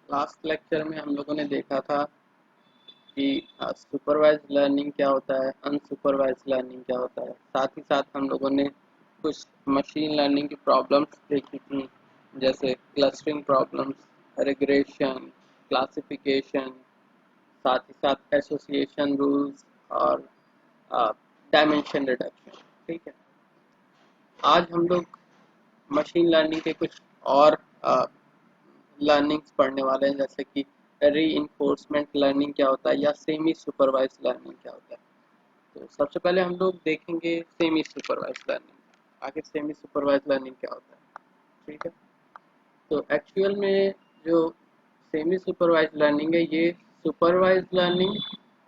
Last lecture में हम लोगों ने देखा था कि सुपरवाइज लर्निंग क्या होता है, अनसुपरवाइज लर्निंग क्या होता है। साथ ही साथ हम लोगों ने कुछ मशीन लर्निंग की प्रॉब्लम्स देखी थी, जैसे क्लस्टरिंग प्रॉब्लम्स, रिग्रेशन, क्लासिफिकेशन, साथ ही साथ एसोसिएशन रूल्स और डायमेंशन रिडक्शन। ठीक है, आज हम लोग मशीन लर्निंग के कुछ और लर्निंग्स पढ़ने वाले हैं, जैसे कि री इन्फोर्समेंट लर्निंग क्या होता है या सेमी सुपरवाइज लर्निंग क्या होता है। तो सबसे पहले हम लोग देखेंगे सेमी सुपरवाइज लर्निंग। आखिर सेमी सुपरवाइज लर्निंग क्या होता है। ठीक है, तो एक्चुअल में जो सेमी सुपरवाइज लर्निंग है, ये सुपरवाइज लर्निंग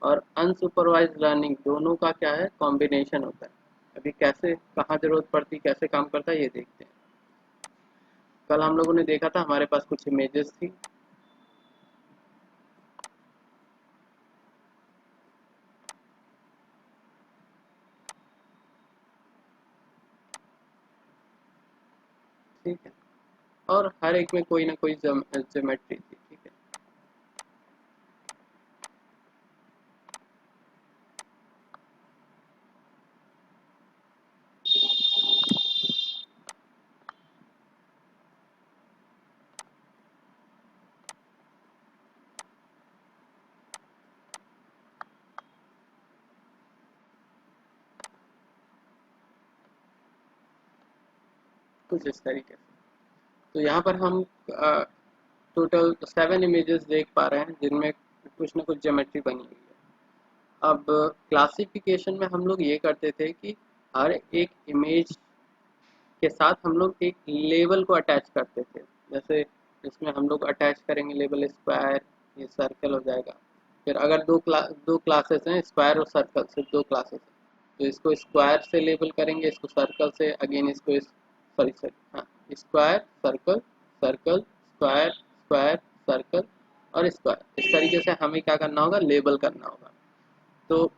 और अनसुपरवाइज लर्निंग दोनों का क्या है, कॉम्बिनेशन होता है। अभी कैसे, कहाँ ज़रूरत पड़ती, कैसे काम करता है, ये देखते हैं। कल हम लोगों ने देखा था, हमारे पास कुछ इमेजेस थी। ठीक है, और हर एक में कोई ना कोई ज्योमेट्री थी। ठीक है, कुछ इस तरीके से। तो यहाँ पर हम टोटल 7 इमेजेस देख पा रहे हैं, जिनमें कुछ ना कुछ ज्योमेट्री बनी हुई है। अब क्लासिफिकेशन में हम लोग ये करते थे कि हर एक इमेज के साथ हम लोग एक लेबल को अटैच करते थे। जैसे इसमें हम लोग अटैच करेंगे लेबल स्क्वायर, ये सर्कल हो जाएगा। फिर अगर दो क्लासेस हैं, स्क्वायर और सर्कल, सिर्फ दो क्लासेस हैं, तो इसको स्क्वायर से लेबल करेंगे, इसको सर्कल से, अगेन इसको सॉरी सॉरी हाँ, square circle circle square square circle और स्क्वायर। इस तरीके से हमें क्या करना होगा, लेबल करना होगा। तो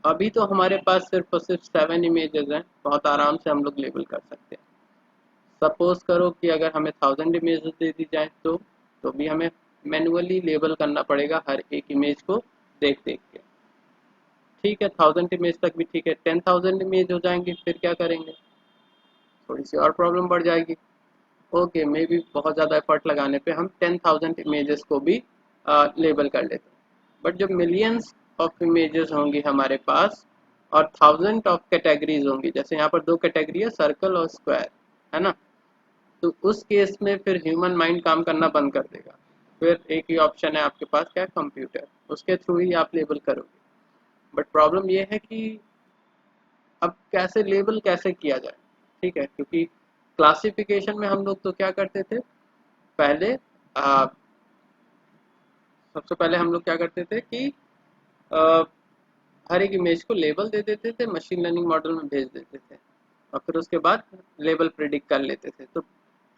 अभी तो हमारे पास सिर्फ और सिर्फ 7 इमेजेस हैं, बहुत आराम से हम लोग लेबल कर सकते हैं। सपोज करो कि अगर हमें 1000 इमेजेस दे दी जाए, तो भी हमें मैनुअली लेबल करना पड़ेगा हर एक इमेज को देख देख के। ठीक है, 1000 इमेज तक भी ठीक है। 10,000 इमेज हो जाएंगे, फिर क्या करेंगे, थोड़ी सी और प्रॉब्लम बढ़ जाएगी। ओके, मे बी बहुत ज़्यादा एफर्ट लगाने पे हम 10,000 इमेजेस को भी लेबल कर लेते हैं। बट जब मिलियंस ऑफ इमेजेस होंगी हमारे पास और थाउजेंड ऑफ कैटेगरीज होंगी, जैसे यहाँ पर दो कैटेगरी है, सर्कल और स्क्वायर, है ना। तो उस केस में फिर ह्यूमन माइंड काम करना बंद कर देगा। फिर एक ही ऑप्शन है आपके पास, क्या, कंप्यूटर, उसके थ्रू ही आप लेबल करोगे। बट प्रॉब्लम ये है कि अब कैसे लेबल कैसे किया जाए। ठीक है, क्योंकि क्लासिफिकेशन में हम लोग तो क्या करते थे, पहले सबसे पहले हम लोग क्या करते थे कि आ, हर एक इमेज को लेबल दे देते थे, मशीन लर्निंग मॉडल में भेज देते थे, और फिर उसके बाद लेबल प्रिडिक्ट कर लेते थे। तो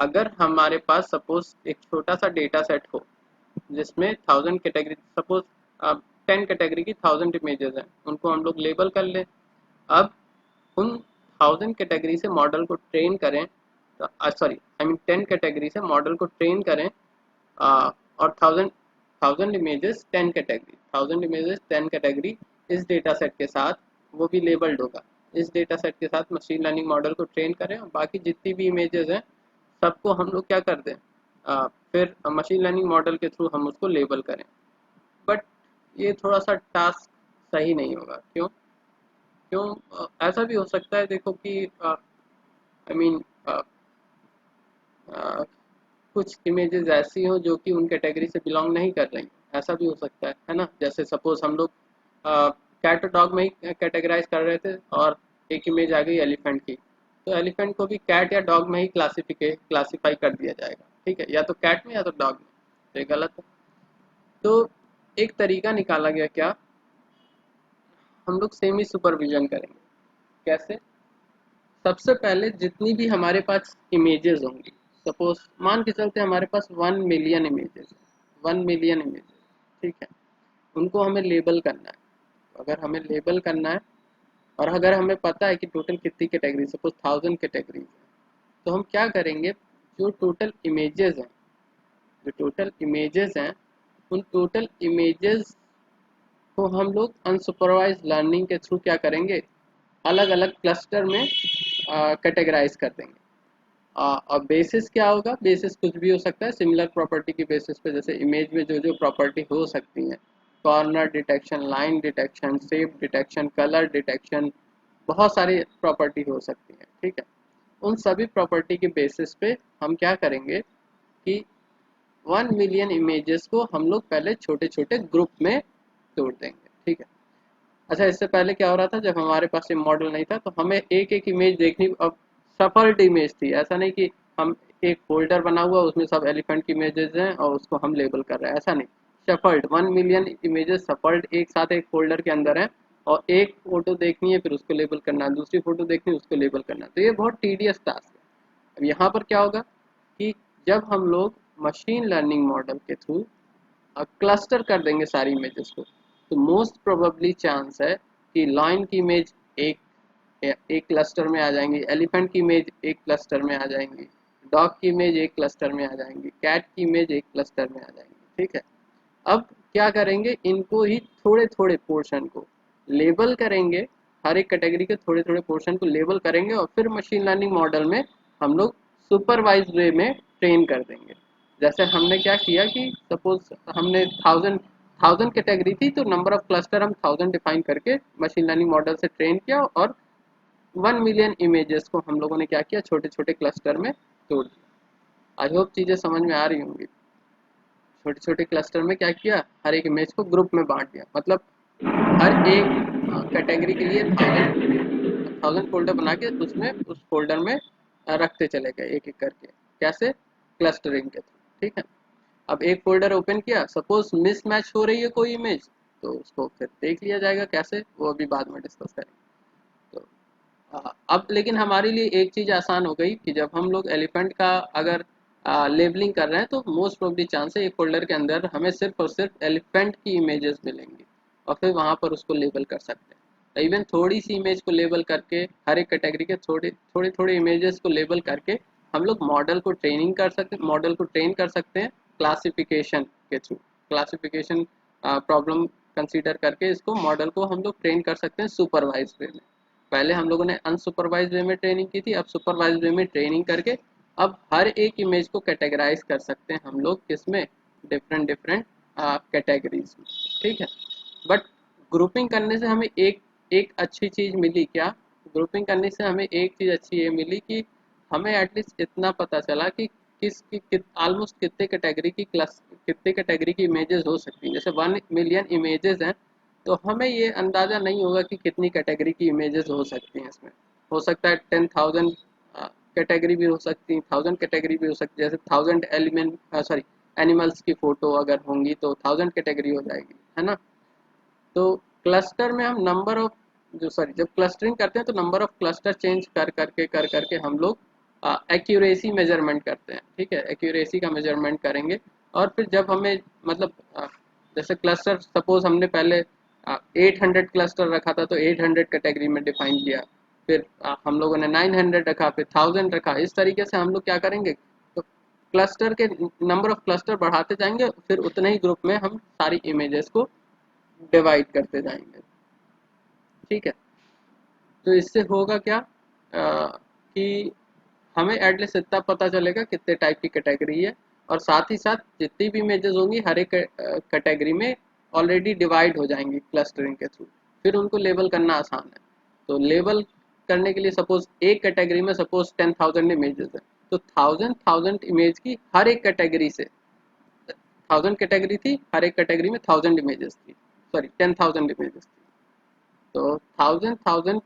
अगर हमारे पास सपोज एक छोटा सा डेटा सेट हो, जिसमें 1000 कैटेगरी, सपोज 10 कैटेगरी की 1000 इमेजेस हैं, उनको हम लोग लेबल कर लें। अब उन 1000 कैटेगरी से मॉडल को ट्रेन करें, सॉरी आई मीन 10 कैटेगरी से मॉडल को ट्रेन करें, और 1000 इमेजेस 10 कैटेगरी इस डेटा सेट के साथ, वो भी लेबल्ड होगा, इस डेटा सेट के साथ मशीन लर्निंग मॉडल को ट्रेन करें, और बाकी जितनी भी इमेजेस हैं सबको हम लोग क्या कर दें, फिर मशीन लर्निंग मॉडल के थ्रू हम उसको लेबल करें। बट ये थोड़ा सा टास्क सही नहीं होगा। क्यों क्यों ऐसा भी हो सकता है, देखो कि आई मीन कुछ इमेजेस ऐसी हो जो कि उन कैटेगरी से बिलोंग नहीं कर रही, ऐसा भी हो सकता है ना। जैसे सपोज हम लोग कैट और डॉग में ही कैटेगराइज कर रहे थे, और एक इमेज आ गई एलिफेंट की, तो एलिफेंट को भी कैट या डॉग में ही क्लासीफाई कर दिया जाएगा। ठीक है, या तो कैट में या तो डॉग में, तो ये गलत है। तो एक तरीका निकाला गया, क्या, हम लोग सेमी सुपरविजन करेंगे। कैसे, सबसे पहले जितनी भी हमारे पास इमेजेस होंगी, सपोज मान के चलते हमारे पास 1 मिलियन इमेजेस, 1 मिलियन इमेजेस, ठीक है, उनको हमें लेबल करना है। अगर हमें लेबल करना है, और अगर हमें पता है कि टोटल कितनी कैटेगरी, सपोज 1000 कैटेगरीज है, तो हम क्या करेंगे, जो टोटल इमेजेस हैं जो टोटल इमेजेस हैं उन टोटल इमेजेस को हम लोग अनसुपरवाइज लर्निंग के थ्रू क्या करेंगे, अलग अलग क्लस्टर में कैटेगराइज कर देंगे। अब बेसिस क्या होगा, बेसिस कुछ भी हो सकता है सिमिलर प्रॉपर्टी की बेसिस पे, जैसे इमेज में जो जो प्रॉपर्टी हो सकती हैं, corner detection, line detection, shape detection, colour detection, बहुत सारी प्रॉपर्टी हो सकती हैं। ठीक है, उन सभी प्रॉपर्टी के बेसिस पे हम क्या करेंगे कि 1 मिलियन इमेजेस को हम लोग पहले छोटे छोटे ग्रुप में तोड़ देंगे। ठीक है, अच्छा इससे पहले क्या हो रहा था, जब हमारे पास ये मॉडल नहीं था तो हमें एक एक इमेज देखनी, अब सफल्ड इमेज थी, ऐसा नहीं कि हम एक फोल्डर बना हुआ उसमें सब एलिफेंट की इमेजेस हैं और उसको हम लेबल कर रहे हैं, ऐसा नहीं। सफल्ड 1 मिलियन इमेजेस सफल्ड एक साथ एक फोल्डर के अंदर है, और एक फोटो देखनी है फिर उसको लेबल करना है, दूसरी फोटो देखनी है उसको लेबल करना है, तो ये बहुत टीडियस टास्क है। अब यहाँ पर क्या होगा कि जब हम लोग मशीन लर्निंग मॉडल के थ्रू क्लस्टर कर देंगे सारी इमेजेस को, तो मोस्ट प्रोबेबली चांस है कि लाइन की इमेज एक एक क्लस्टर में आ जाएंगी, एलिफेंट की इमेज एक क्लस्टर में आ जाएंगी, डॉग की इमेज एक क्लस्टर में आ जाएंगी, कैट की इमेज एक क्लस्टर में आ जाएंगी। ठीक है, अब क्या करेंगे, इनको ही थोड़े थोड़े पोर्शन को लेबल करेंगे, हर एक कैटेगरी के थोड़े थोड़े पोर्शन को लेबल करेंगे और फिर मशीन लर्निंग मॉडल में हम लोग सुपरवाइज वे में ट्रेन कर देंगे। जैसे हमने क्या किया कि सपोज हमने 1000 कैटेगरी थी, तो नंबर ऑफ क्लस्टर हम 1000 डिफाइन करके मशीन लर्निंग मॉडल से ट्रेन किया, और 1 मिलियन इमेजेस को हम लोगों ने क्या किया, छोटे छोटे क्लस्टर में तोड़ दिया। आई होप चीज़ें समझ में आ रही होंगी। छोटे छोटे क्लस्टर में क्या किया, हर एक इमेज को ग्रुप में बांट दिया, मतलब हर एक कैटेगरी के लिए 1000 फोल्डर बना के उसमें उस फोल्डर में रखते चले गए एक एक करके, कैसे, क्लस्टरिंग के थ्रू। ठीक है, अब एक फोल्डर ओपन किया, सपोज मिस मैच हो रही है कोई इमेज, तो उसको फिर देख लिया जाएगा कैसे, वो अभी बाद में डिस्कस करेंगे। तो अब लेकिन हमारे लिए एक चीज़ आसान हो गई कि जब हम लोग एलिफेंट का अगर लेबलिंग कर रहे हैं तो मोस्ट प्रोबेबली चांस है एक फोल्डर के अंदर हमें सिर्फ और सिर्फ एलिफेंट की इमेजेस मिलेंगी, और फिर वहाँ पर उसको लेबल कर सकते हैं। इवन थोड़ी सी इमेज को लेबल करके, हर एक कैटेगरी के थोड़े थोड़े थोड़े इमेजेस को लेबल करके हम लोग मॉडल को ट्रेनिंग कर सकते हैं, मॉडल को ट्रेन कर सकते हैं क्लासिफिकेशन के थ्रू। क्लासिफिकेशन प्रॉब्लम कंसीडर करके इसको मॉडल को हम लोग ट्रेन कर सकते हैं सुपरवाइज वे में। पहले हम लोगों ने अनसुपरवाइज वे में ट्रेनिंग की थी, अब सुपरवाइज वे में ट्रेनिंग करके अब हर एक इमेज को कैटेगराइज कर सकते हैं हम लोग किसमें, डिफरेंट डिफरेंट कैटेगरीज में। ठीक है, बट ग्रुपिंग करने से हमें एक एक अच्छी चीज़ मिली क्या, ग्रुपिंग करने से हमें एक चीज़ अच्छी ये मिली कि हमें एटलीस्ट इतना पता चला कि ऑलमोस्ट कितने कैटेगरी की क्लास, कितने कैटेगरी की इमेजेस हो सकती हैं। जैसे 1 मिलियन इमेजेस हैं, तो हमें ये अंदाज़ा नहीं होगा कि कितनी कैटेगरी की इमेजेस हो सकती हैं इसमें। हो सकता है 10,000 कैटेगरी भी हो सकती हैं, 1000 कैटेगरी भी हो सकती है, जैसे 1000 एलिमेंट सॉरी एनिमल्स की फ़ोटो अगर होंगी तो 1000 कैटेगरी हो जाएगी, है ना। तो क्लस्टर में हम नंबर ऑफ जो सॉरी जब क्लस्टरिंग करते हैं तो नंबर ऑफ क्लस्टर चेंज कर करके हम लोग एक्यूरेसी मेजरमेंट करते हैं। ठीक है, एक्यूरेसी का मेजरमेंट करेंगे, और फिर जब हमें मतलब जैसे क्लस्टर सपोज हमने पहले 800 क्लस्टर रखा था तो 800 कैटेगरी में डिफाइन किया, फिर हम लोगों ने 900 रखा, फिर 1000 रखा, इस तरीके से हम लोग क्या करेंगे, तो क्लस्टर के नंबर ऑफ क्लस्टर बढ़ाते जाएंगे, फिर उतने ही ग्रुप में हम सारी इमेजेस को डिवाइड करते जाएंगे। ठीक है, तो इससे होगा क्या कि हमें एटलीस्ट इतना पता चलेगा कितने टाइप की कैटेगरी है, और साथ ही साथ जितनी भी इमेजेस होंगी हर एक कैटेगरी में ऑलरेडी डिवाइड हो जाएंगी क्लस्टरिंग के थ्रू, फिर उनको लेबल करना आसान है। तो लेबल करने के लिए सपोज एक कैटेगरी में सपोज 10,000 इमेजेस है, तो 1000 इमेज की हर एक कैटेगरी से, 1000 कैटेगरी थी, हर एक कैटेगरी में 1000 इमेजेस थी, सॉरी 10,000 इमेजेस थी, तो 1000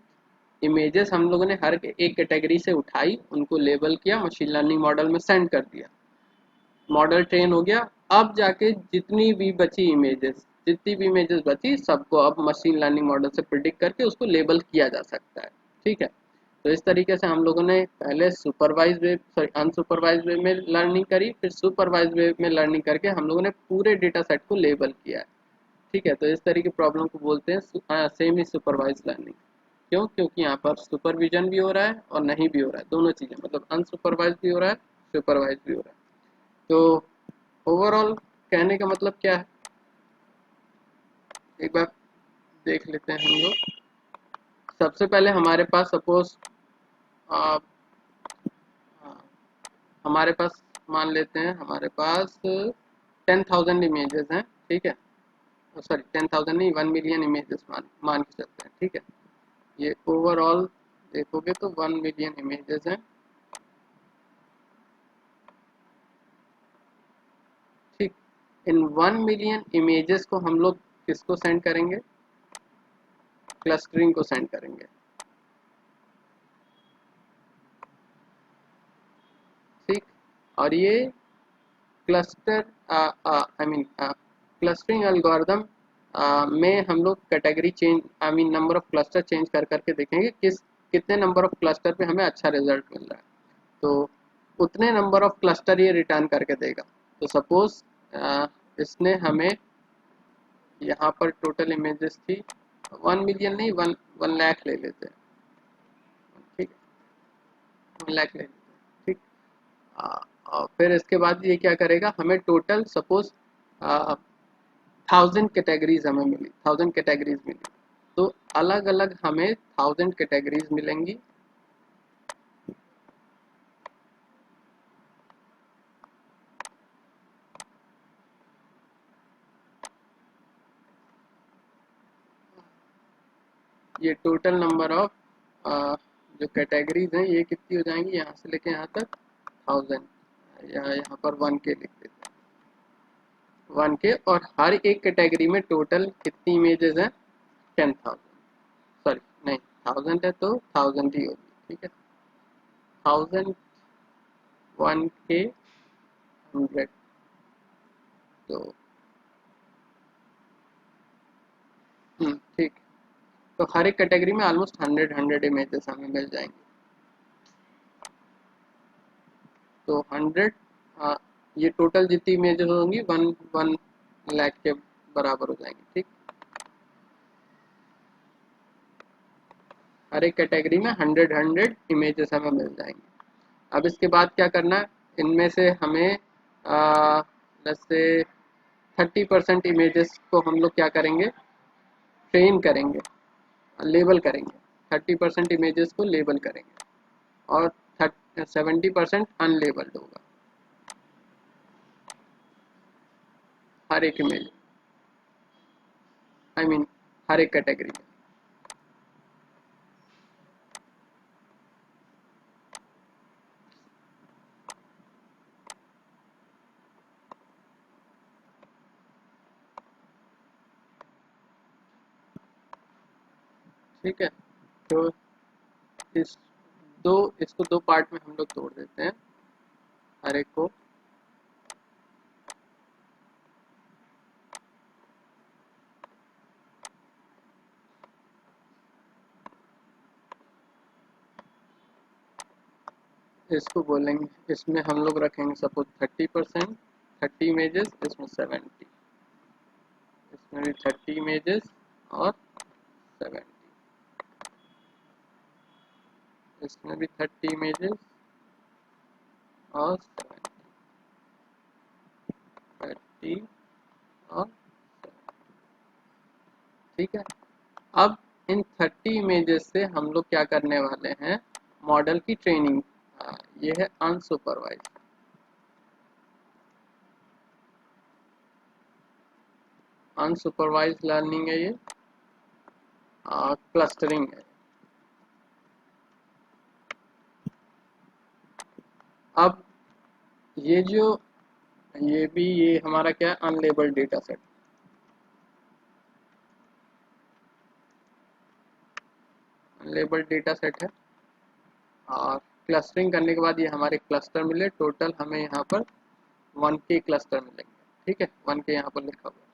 इमेजेस हम लोगों ने हर एक कैटेगरी से उठाई, उनको लेबल किया, मशीन लर्निंग मॉडल में सेंड कर दिया, मॉडल ट्रेन हो गया। अब जाके जितनी भी इमेजेस बची सबको अब मशीन लर्निंग मॉडल से प्रिडिक्ट करके उसको लेबल किया जा सकता है। ठीक है, तो इस तरीके से हम लोगों ने पहले सुपरवाइज वे सॉरी अनसुपरवाइज वे में लर्निंग करी, फिर सुपरवाइज वे में लर्निंग करके हम लोगों ने पूरे डेटा सेट को लेबल किया है। ठीक है, तो इस तरह की प्रॉब्लम को बोलते हैं सेमी सुपरवाइज लर्निंग। क्यों, क्योंकि यहाँ पर सुपरविजन भी हो रहा है और नहीं भी हो रहा है, दोनों चीज़ें, मतलब अनसुपरवाइज भी हो रहा है, सुपरवाइज भी हो रहा है। तो ओवरऑल कहने का मतलब क्या है, एक बार देख लेते हैं हम लोग। सबसे पहले हमारे पास सपोज हमारे पास मान लेते हैं हमारे पास 10,000 इमेजेस हैं, ठीक है, सॉरी 10,000 नहीं, 1 मिलियन इमेजेस मान के चलते हैं, ठीक है। ये ओवरऑल देखोगे तो 1 मिलियन इमेजेस हैं, ठीक। इन 1 मिलियन इमेजेस को हम लोग किसको सेंड करेंगे, क्लस्टरिंग को सेंड करेंगे, ठीक। और ये cluster I mean clustering algorithm में हम लोग category change I mean number of cluster change कर करके देखेंगे कितने नंबर ऑफ क्लस्टर पे हमें अच्छा रिजल्ट मिल रहा है, तो उतने नंबर ऑफ क्लस्टर ये रिटर्न करके देगा। तो सपोज इसने हमें यहाँ पर टोटल इमेजेस थी 1 मिलियन नहीं, 1 लाख ले लेते हैं, ठीक है, 1 लाख ले लेते हैं, ठीक। और फिर इसके बाद ये क्या करेगा, हमें टोटल सपोज 1,000 कैटेगरीज हमें मिली, 1,000 कैटेगरीज मिली, तो अलग अलग हमें 1,000 कैटेगरीज मिलेंगी, ये टोटल नंबर ऑफ जो कैटेगरीज हैं ये कितनी हो जाएंगी, यहाँ से लेके यहाँ तक 1,000 या यहाँ पर 1K लिख देते हैं, 1K। और हर एक कैटेगरी में टोटल कितनी इमेजेस हैं, 10,000, सॉरी नहीं 1,000 है तो 1,000 ही होगी, ठीक है, 1,000 1K 100, तो ठीक। तो हर एक कैटेगरी में ऑलमोस्ट 100 इमेजेस हमें मिल जाएंगे, तो 100 ये टोटल जितनी इमेजेस होंगी 1 लाख के बराबर हो जाएंगी, ठीक। हर एक कैटेगरी में 100 इमेजेस हमें मिल जाएंगे। अब इसके बाद क्या करना है, इनमें से हमें जैसे 30% इमेजेस को हम लोग क्या करेंगे, ट्रेन करेंगे, लेबल करेंगे, 30% इमेजेस को लेबल करेंगे और 70% अनलेबल्ड होगा हर एक इमेज आई मीन हर एक कैटेगरी में, ठीक है। तो इस इसको दो पार्ट में हम लोग तोड़ देते हैं हर एक को, इसको बोलेंगे, इसमें हम लोग रखेंगे सपोज 30%, 30 इमेजेस, इसमें 70, इसमें भी 30 इमेजेस और 70, इसमें भी 30 इमेजेस और 70, 30 और 70, ठीक है। अब इन 30 इमेजेस से हम लोग क्या करने वाले हैं, मॉडल की ट्रेनिंग, ये है अनसुपरवाइज, अनसुपरवाइज लर्निंग है ये, क्लस्टरिंग है। अब ये जो ये हमारा क्या है, unlabelled data set, unlabelled data set है। और क्लस्टरिंग करने के बाद ये हमारे क्लस्टर मिले, टोटल हमें यहाँ पर 1K क्लस्टर मिलेंगे, ठीक है, 1K यहाँ पर लिखा हुआ है।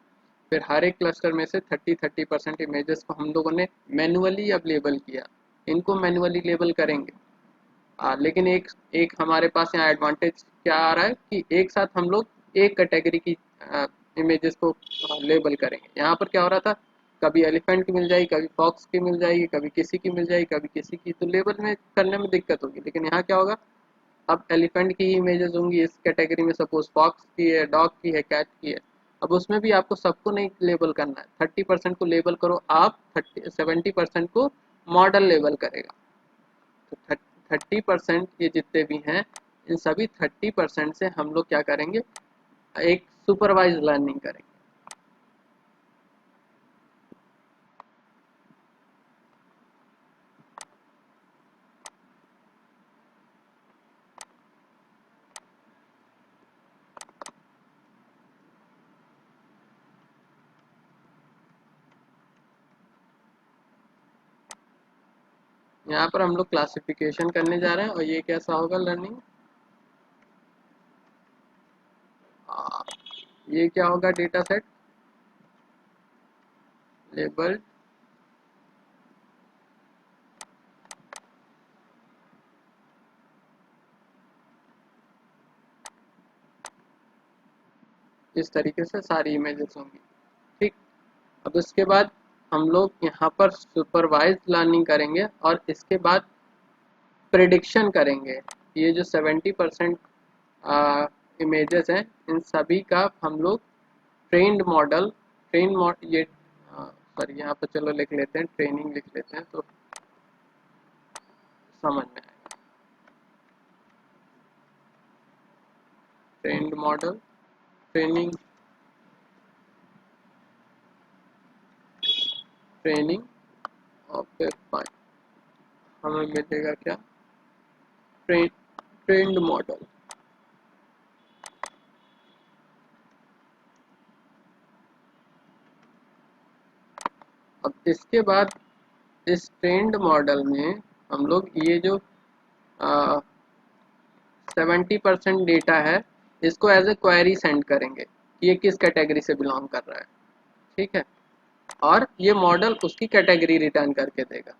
फिर हर एक क्लस्टर में से 30% इमेजेस को हम लोगों ने मैनुअली अब लेबल किया, इनको मैनुअली लेबल करेंगे। लेकिन एक एक हमारे पास यहाँ एडवांटेज क्या आ रहा है कि एक साथ हम लोग एक कैटेगरी की इमेजेस को लेबल करेंगे। यहाँ पर क्या हो रहा था, कभी एलिफेंट की मिल जाएगी, कभी फॉक्स की मिल जाएगी, कभी किसी की मिल जाएगी, कभी किसी की, तो लेबल में करने में दिक्कत होगी। लेकिन यहाँ क्या होगा, अब एलिफेंट की इमेजेस होंगी इस कैटेगरी में, सपोज फॉक्स की है, डॉग की है, कैट की है। अब उसमें भी आपको सबको नहीं लेबल करना है, 30% को लेबल करो आप, 70% को मॉडल लेबल करेगा। तो 30% ये जितने भी हैं, इन सभी 30% से हम लोग क्या करेंगे, एक सुपरवाइज लर्निंग करेंगे। यहाँ पर हम लोग क्लासिफिकेशन करने जा रहे हैं, और ये कैसा होगा लर्निंग, ये क्या होगा, डेटा सेट लेबल इस तरीके से सारी इमेजेस होंगी। ठीक। अब इसके बाद हम लोग यहाँ पर सुपरवाइज लर्निंग करेंगे, और इसके बाद प्रिडिक्शन करेंगे। ये जो 70% इमेजेस हैं, इन सभी का हम लोग ट्रेंड मॉडल, ये सॉरी यहाँ पर चलो लिख लेते हैं, ट्रेनिंग लिख लेते हैं तो समझ में आएगा। ट्रेंड मॉडल, ट्रेनिंग, ट्रेनिंग, और फिर फाइन हमें मिलेगा क्या, ट्रेंड मॉडल। अब इसके बाद इस ट्रेंड मॉडल में हम लोग ये जो 70% डेटा है, इसको एज ए क्वेरी सेंड करेंगे कि ये किस कैटेगरी से बिलोंग कर रहा है। ठीक है, और ये मॉडल उसकी कैटेगरी रिटर्न करके देगा।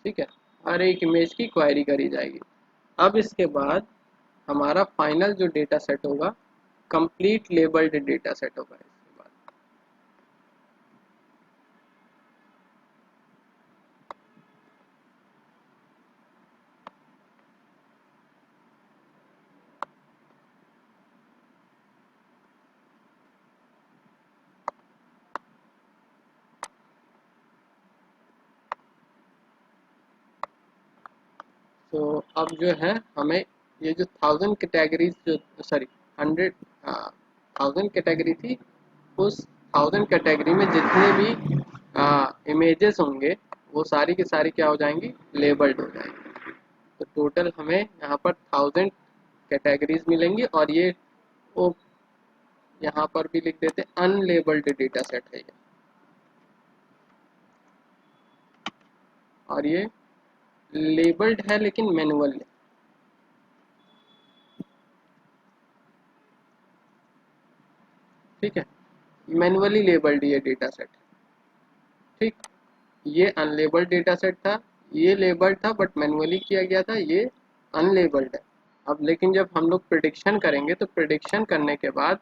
ठीक है, हर एक इमेज की क्वेरी करी जाएगी। अब इसके बाद हमारा फाइनल जो डेटा सेट होगा, कंप्लीट लेबल्ड डेटा सेट होगा इसके बाद। तो अब जो है हमें ये जो 1000 कैटेगरीज, जो सॉरी 100 1000 कैटेगरी थी, उस 1000 कैटेगरी में जितने भी इमेजेस होंगे, वो सारी की सारी क्या हो जाएंगी, लेबल्ड हो जाएंगी। तो टोटल हमें यहाँ पर 1000 कैटेगरीज मिलेंगी, और ये वो यहाँ पर भी लिख देते हैं अनलेबल्ड डेटा सेट है ये, और ये लेबल्ड है लेकिन मैनुअल है। ठीक है, मैनुअली लेबल्ड ये डेटा सेट। ठीक, ये अनलेबल्ड डेटा सेट था, ये लेबल्ड था बट मैनुअली किया गया था, ये अनलेबल्ड है। अब लेकिन जब हम लोग प्रिडिक्शन करेंगे, तो प्रिडिक्शन करने के बाद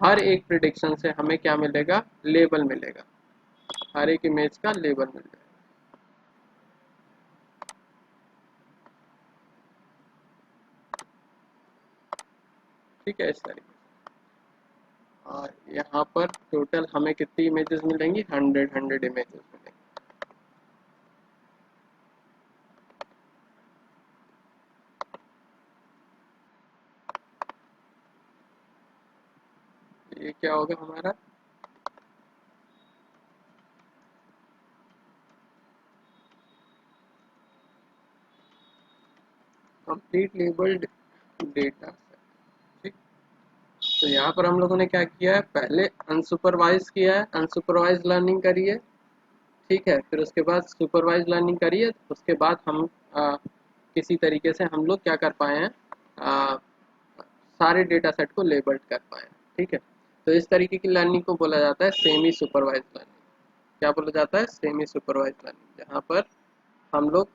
हर एक प्रिडिक्शन से हमें क्या मिलेगा, लेबल मिलेगा, हर एक इमेज का लेबल मिल जाएगा। ठीक है, इस तरीके से। और यहाँ पर टोटल हमें कितनी इमेजेस मिलेंगी, 100 इमेजेस मिलेंगी। ये क्या होगा हमारा, कंप्लीट लेबल्ड डेटा सेट। तो यहाँ पर हम लोगों ने क्या किया है, पहले अनसुपरवाइज किया है, अनसुपरवाइज लर्निंग करी है, ठीक है। फिर उसके बाद सुपरवाइज लर्निंग करी है, उसके बाद हम किसी तरीके से हम लोग क्या कर पाए हैं, आ, सारे डेटा सेट को लेबल्ड कर पाए हैं, ठीक है। तो इस तरीके की लर्निंग को बोला जाता है सेमी सुपरवाइज लर्निंग। क्या बोला जाता है, सेमी सुपरवाइज लर्निंग, जहाँ पर हम लोग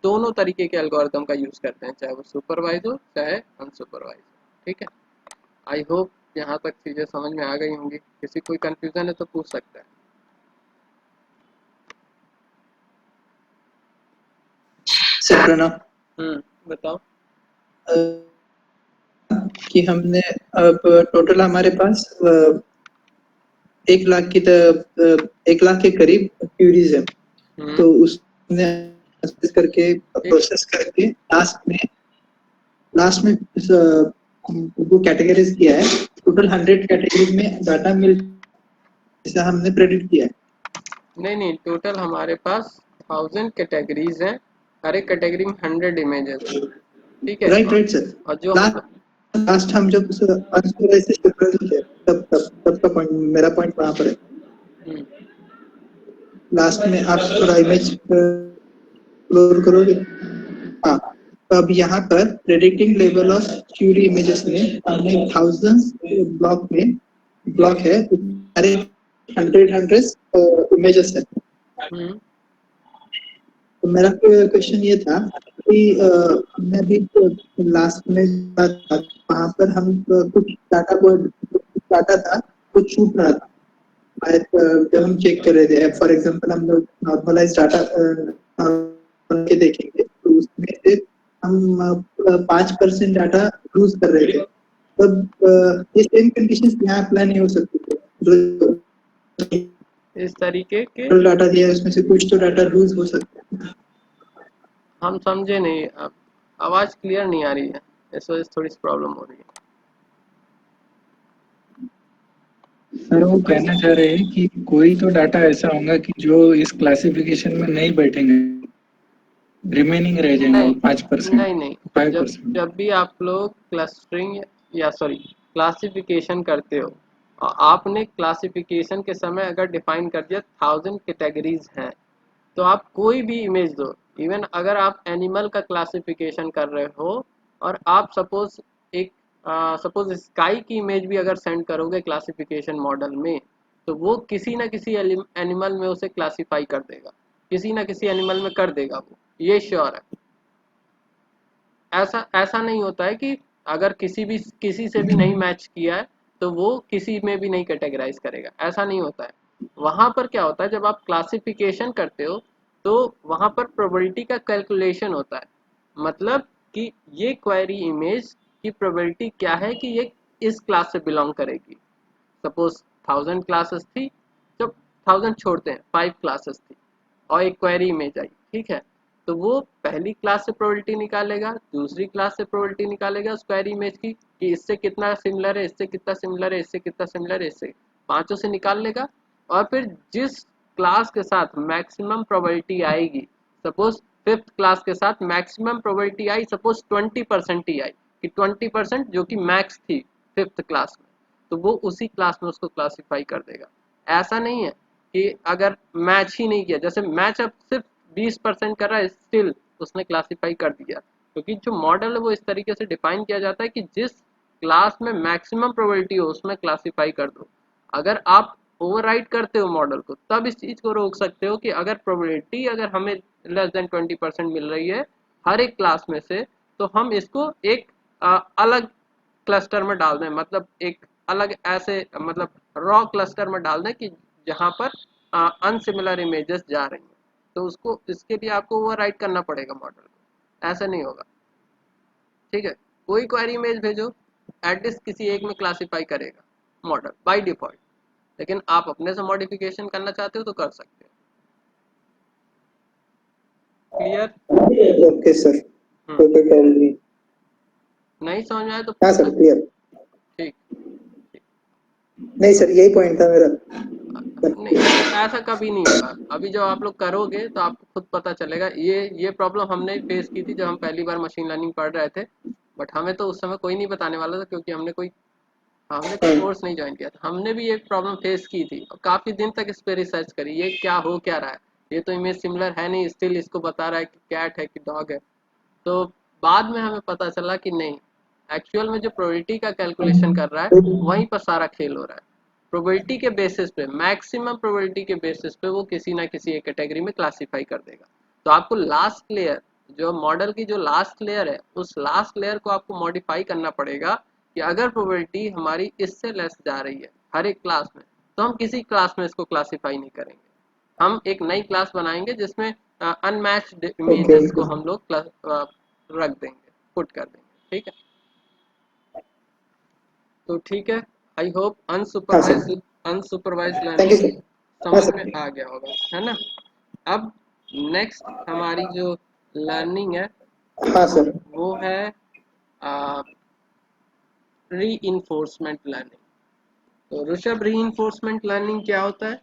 दोनों तरीके के एल्गोरिदम का यूज़ करते हैं, चाहे वो सुपरवाइज हो चाहे अनसुपरवाइज हो, ठीक है। आई होप यहाँ तक चीज़ें समझ में आ गई होंगी। किसी कोई कंफ्यूजन है तो पूछ सकता है। सर प्रणव, बताओ। कि हमने अब टोटल हमारे पास 1 लाख की 1 लाख के करीब क्यूरीज है। हम्म तो उसने करके ठीक। प्रोसेस करके लास्ट में वो कैटेगरीज किया है। टोटल 100 कैटेगरीज में डाटा मिल, जैसा हमने प्रेडिक्ट किया है। नहीं नहीं, टोटल हमारे पास 1000 कैटेगरीज हैं, हर एक कैटेगरी में 100 इमेजेस हैं, ठीक है। Right right sir. और जो हम लास्ट हम जब अनसुपरवाइज से सुपरवाइज थे, तब का पॉइंट, मेरा पॉइंट वहां पर है। हम्म, लास्ट में आप थोड़ा इमेज एक्सप्लोर करोगे। हाँ, तो अब यहाँ पर predicting level of query images में हमने थाउजेंड्स ब्लॉक है, अरे हंड्रेड इमेजेस है। हम्म, तो मेरा क्वेश्चन ये था कि हमने अभी लास्ट में वहाँ पर हम कुछ डाटा था, कुछ छूट रहा था। जब हम चेक कर रहे थे, फॉर एग्जांपल हम लोग नॉर्मलाइज डाटा के देखेंगे तो उसमें से हम 5% डाटा लूज कर रहे थे। तब ये सेम कंडीशंस यहाँ अप्लाई नहीं हो सकती थी। जो इस तरीके के डाटा दिया है उसमें से कुछ तो डाटा लूज हो सकता है। हम समझे नहीं, अब आवाज़ क्लियर नहीं आ रही है, इस वजह से थोड़ी सी प्रॉब्लम हो रही है। सर वो कहना चाह रहे हैं कि कोई तो डाटा ऐसा होगा कि जो इस क्लासिफिकेशन में नहीं बैठेंगे, रिमेनिंग रह जाएंगे वो नहीं 5%, नहीं नहीं, फाइव जब परसेंट जब भी आप लोग क्लस्टरिंग या सॉरी क्लासिफिकेशन करते हो, और आपने क्लासिफिकेशन के समय अगर डिफाइन कर दिया 1000 कैटेगरीज हैं, तो आप कोई भी इमेज दो, इवन अगर आप एनिमल का क्लासिफिकेशन कर रहे हो और आप सपोज एक सपोज स्काई की इमेज भी अगर सेंड करोगे क्लासिफिकेशन मॉडल में, तो वो किसी ना किसी एनिमल में उसे क्लासिफाई कर देगा, किसी ना किसी एनिमल में कर देगा, वो ये श्योर है। ऐसा ऐसा नहीं होता है कि अगर किसी से भी नहीं मैच किया है तो वो किसी में भी नहीं कैटेगराइज करेगा, ऐसा नहीं होता है। वहां पर क्या होता है, जब आप क्लासिफिकेशन करते हो तो वहां पर प्रोबेबिलिटी का कैलकुलेशन होता है, मतलब कि ये क्वेरी इमेज की प्रोबेबिलिटी क्या है कि ये इस क्लास से बिलोंग करेगी। सपोज 1000 क्लासेस थी, जब 1000 छोड़ते हैं 5 क्लासेस थी और एक क्वेरी इमेज आई, ठीक है। तो वो पहली क्लास से प्रोबेबिलिटी निकालेगा, दूसरी क्लास से प्रोबेबिलिटी निकालेगा उस क्वेरी इमेज की कि इससे कितना सिमिलर है, इससे कितना सिमिलर है, इससे कितना सिमिलर है, इससे पांचों से निकाल लेगा। और फिर जिस क्लास के साथ मैक्सिमम प्रोबेबिलिटी आएगी, सपोज फिफ्थ क्लास के साथ मैक्सिमम प्रोबेबिलिटी आई, सपोज 20% ही आई, कि 20% जो कि मैक्स थी फिफ्थ क्लास में, तो वो उसी क्लास में उसको क्लासीफाई कर देगा। ऐसा नहीं है कि अगर मैच ही नहीं किया, जैसे मैच अब सिर्फ 20% कर रहा है, स्टिल उसने क्लासीफाई कर दिया, क्योंकि जो मॉडल है वो इस तरीके से डिफाइन किया जाता है कि जिस क्लास में मैक्सिमम प्रोबेबिलिटी हो उसमें क्लासीफाई कर दो। अगर आप ओवरराइड करते हो मॉडल को, तब इस चीज़ को रोक सकते हो कि अगर प्रोबेबिलिटी अगर हमें लेस देन 20% मिल रही है हर एक क्लास में से, तो हम इसको एक अलग क्लस्टर में डाल दें, मतलब एक अलग ऐसे मतलब रॉ क्लस्टर में डाल दें कि जहाँ पर अनसिमिलर इमेजेस जा रही हैं, तो उसको इसके लिए आपको ओवरराइड करना पड़ेगा मॉडल को, ऐसा नहीं होगा, ठीक है। कोई क्वेरी इमेज भेजो, एटलीस्ट किसी एक में क्लासीफाई करेगा मॉडल बाय डिफॉल्ट, लेकिन आप अपने से मॉडिफिकेशन करना चाहते हो तो कर सकते हो। क्लियर? ओके सर, हम्म, ओके कैलरी। नहीं समझ में आया तो हाँ पूछ सर, सकते। क्लियर। ठीक। नहीं सर, यही पॉइंट था मेरा। नहीं, ऐसा कभी नहीं होगा, अभी जब आप लोग करोगे तो आपको खुद पता चलेगा। ये प्रॉब्लम हमने फेस की थी जब हम पहली बार मशीन लर्निंग पढ़ रहे थे, बट हमें तो उस समय कोई नहीं बताने वाला था, क्योंकि हमने कोई हमने कोई कोर्स नहीं ज्वाइन किया था, हमने भी एक प्रॉब्लम फेस की थी और काफ़ी दिन तक इस पे रिसर्च करी, ये क्या हो क्या रहा है, ये तो इमेज सिमिलर है नहीं, स्टिल इसको बता रहा है कि कैट है कि डॉग है। तो बाद में हमें पता चला कि नहीं, एक्चुअल में जो प्रोबेबिलिटी का कैलकुलेशन कर रहा है वहीं पर सारा खेल हो रहा है। प्रोबेबिलिटी के बेसिस पे, मैक्सिमम प्रोबेबिलिटी के बेसिस पे वो किसी ना किसी एक कैटेगरी में क्लासीफाई कर देगा। तो आपको लास्ट लेयर, जो मॉडल की जो लास्ट लेयर है, उस लास्ट लेयर को आपको मॉडिफाई करना पड़ेगा कि अगर प्रोबेबिलिटी हमारी इससे लेस जा रही है हर एक क्लास में, तो हम किसी क्लास में इसको क्लासीफाई नहीं करेंगे, हम एक नई क्लास बनाएंगे जिसमें अनमैच्ड ओके इमेजेस को हम लोग रख देंगे, पुट कर देंगे। ठीक है, तो ठीक है, आई होप हाँ sir, unsupervised thank you learning sir. हाँ समझ में सर। आ गया होगा, है ना। अब नेक्स्ट हमारी जो लर्निंग है हाँ सर। वो है री इन्फोर्समेंट लर्निंग। तो ऋषभ, री इन्फोर्समेंट लर्निंग क्या होता है?